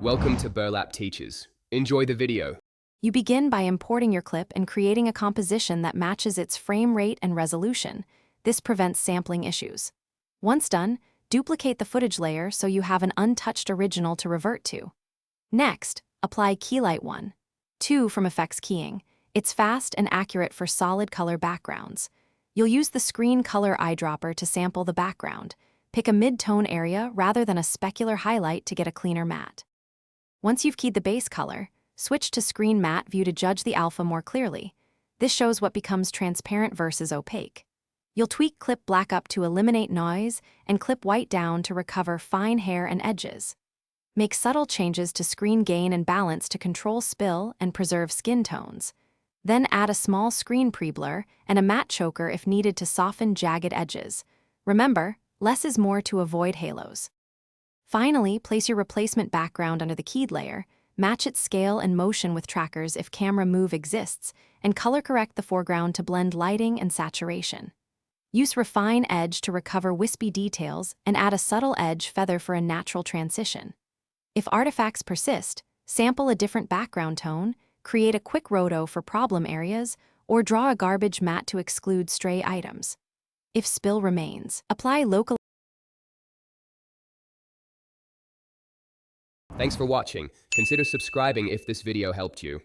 Welcome to Burlap Teachers. Enjoy the video. You begin by importing your clip and creating a composition that matches its frame rate and resolution. This prevents sampling issues. Once done, duplicate the footage layer so you have an untouched original to revert to. Next, apply Keylight 1. 2 from Effects Keying. It's fast and accurate for solid color backgrounds. You'll use the screen color eyedropper to sample the background. Pick a mid-tone area rather than a specular highlight to get a cleaner matte. Once you've keyed the base color, switch to Screen Matte View to judge the alpha more clearly. This shows what becomes transparent versus opaque. You'll tweak Clip Black up to eliminate noise and Clip White down to recover fine hair and edges. Make subtle changes to Screen Gain and Balance to control spill and preserve skin tones. Then add a small screen pre-blur and a matte choker if needed to soften jagged edges. Remember, less is more to avoid halos. Finally, place your replacement background under the keyed layer, match its scale and motion with trackers if camera move exists, and color correct the foreground to blend lighting and saturation. Use Refine Edge to recover wispy details and add a subtle edge feather for a natural transition. If artifacts persist, sample a different background tone, create a quick roto for problem areas, or draw a garbage matte to exclude stray items. If spill remains, apply local. Thanks for watching. Consider subscribing if this video helped you.